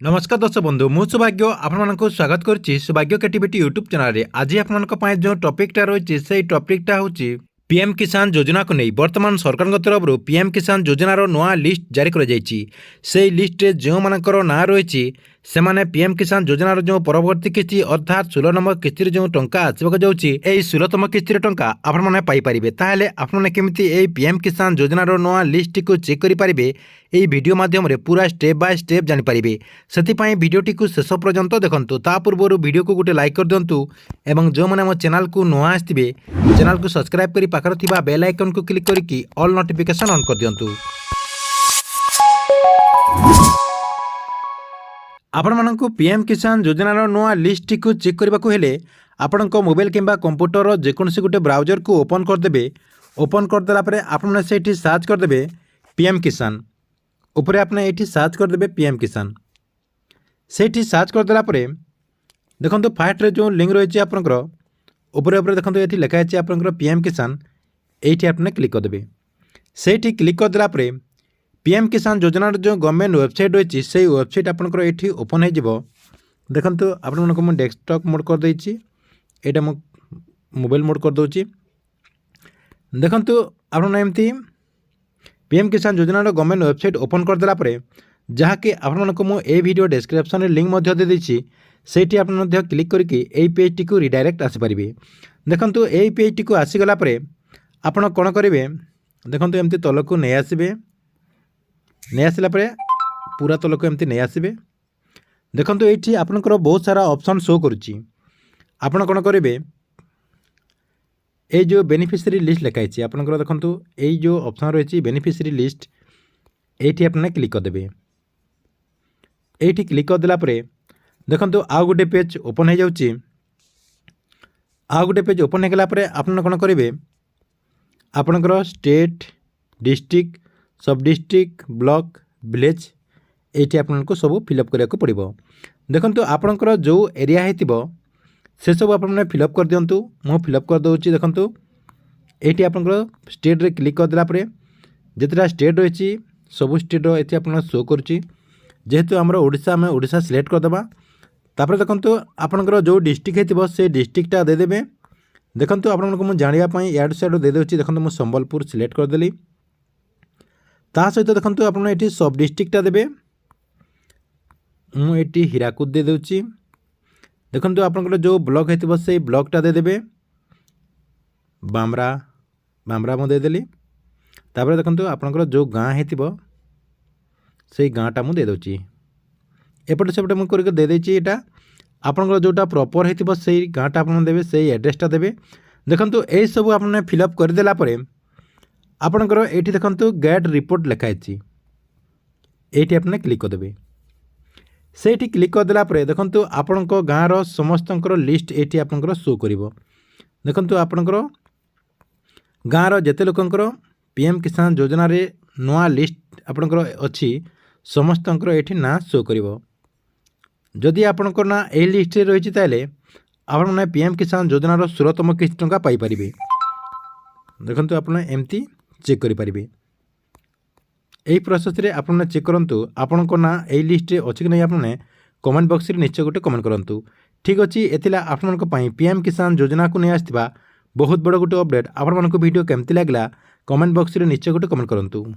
नमस्कार दर्शक बंधु मु सौभाग्य आपण स्वागत करुच्ची सौभाग्य क्रिएटिविटी यूट्यूब चैनल। आज आपण जो टॉपिकटा रही से टॉपिकटा हूँ पीएम किसान योजना को नहीं वर्तमान सरकार तरफ पीएम किसान योजनार नया लिस्ट जारी कर लिस्ट जो मानकर ना रही से माने पीएम किसान योजनार जो परवर्ती किस्ती अर्थात 16 नंबर किस्ती जो टंका आसवाक जाऊँगी 16तम किस्ती टंका आपण मैंने पाइपर। ताहले आपने केमिति ए पीएम किसान योजनार नया लिस्ट को चेक करेंगे यही वीडियो माध्यम पूरा स्टेप बाय स्टेप जानीपारे से भिडटी को शेष पर्यंत देखूँ। ता पूर्व वीडियो को गोटे लाइक कर दिंतु एवं जो मैंने मो चैनल को नुआ आसवे चैनल को सब्सक्राइब कर पाखर थिबा बेल आइकन को क्लिक करके ऑल नोटिफिकेशन ऑन कर दिंतु। आपण मानक पीएम किसान योजनार नया लिस्ट को चेक करने को हेले आपण मोबाइल किंबा कंप्यूटर जेकोसी गोटे ब्राउजर को ओपन करदे। ओपन करदेला परे आपने से सर्च करदे पीएम किसान उपरे आपने ये सर्च करदे पीएम किसान से सर्च करदेला परे देखो फास्ट जो लिंक रही है आपंकर उपरे उपरे देखो ये लिखाई है आपंकर पीएम किसान ये आपने क्लिक करदे। से क्लिक करदेला परे पीएम किसान योजनार जो गवर्नमेंट वेबसाइट रही से वेबसाइट आपंकर ये ओपन हो देखो आप डेस्कटॉप मोड कर देछि एटा मो मोबाइल मोड कर दूची। देखो आपन एमती पीएम किसान योजनार गवर्नमेंट वेबसाइट ओपन करदेला परे जहाँकि आपको मुझे वीडियो डिस्क्रिप्शन लिंक दे देछि सेठी आपन क्लिक करके यही पेज टी को रिडायरेक्ट आसीपारे। देखो यही पेज टी को आसीगला परे आपन कौन करेंगे देखो एमती तल को नहीं आसबे नहीं आसला पूरा तल को एमती नहीं आसबे। देखो ये आपनकर बहुत सारा ऑप्शन शो करुच्ची आपन कौन करेंगे ये जो बेनिफिशियरी लिस्ट लिखाई आपनकर देखो ये जो ऑप्शन रही बेनिफिशियरी लिस्ट ये आपने क्लिक करदे। ये क्लिक करदेला देखो आउ गोटे पेज ओपन हो जाऊँगी। आउ गोटे पेज ओपन होगला आपन कौन करेंगे आपनकर स्टेट डिस्ट्रिक्ट सब डिस्ट्रिक्ट ब्लॉक विलेज ये आपको सब फिलअप करने को पड़ो। देखो आपनकर जो एरिया होतिबो से सब आपने फिलअप कर दिंतु मु फिलअप कर दूँगी। देखो ये आपनकर स्टेट रे क्लिक करदेला जितना स्टेट रही सब स्टेट ये आप शो करुच्ची जेहेतु आमर ओडिशा आम ओडिशा सिलेक्ट करदे। तापर देखो आपनकर जो डिस्ट्रिक्ट हो से डिस्ट्रिक्टा देदेवे। देखो आपको मुझे जानापी इड साइड दे दूँगी। देखो मुझे संबलपुर सिलेक्ट करदेली ता सहित देखो आप सब डिस्ट्रिक्टा देवे मुझे हीराकुद दे दूँगी। देखो आपनकर जो ब्लॉक होती से ब्लॉकटा देदेवे बामरा बामरा मुझे देदेली। तापर देखो आपनकर जो गाँ होती से गाँटा मुझे दे दूँगी एपटे सेपटे मुझे करके दे देछि। एटा आपनकर जोटा प्रॉपर होती से गाँटा आप देवे से एड्रेसटा देवे। देखो यही सब आपने फिलअप करदेला आपनकर ये देखो गेट रिपोर्ट लिखाई ये आपने क्लिक करदे। से क्लिक करदेला देखो आपण गाँव समस्त लिस्ट ये आपनकर शो कर। देखो आपनकर गाँव जिते लोकंकर पीएम किसान योजना रे नया लिस्ट आपनकर अच्छी समस्तंकर ये ना शो कर। जदि आपनकर ना यही लिस्ट रे रही ताले आपने पीएम किसान योजनार 16तम किस्ती टंका पाइपर। देखो आपने एमती चेक करेंगे यही प्रोसेस रे आपने चेक करूँ आपण को ना यही लिस्ट अच्छी कि नहीं आपने कमेंट बॉक्स रे निश्चय गोटे कमेंट करूँ। ठीक अच्छे एथिला आपण पीएम किसान योजना को नहीं आसवा बहुत बड़ गोटे अपडेट। आपण वीडियो केमती लगला कमेंट बॉक्स रे निश्चय गोटे कमेंट करूँ।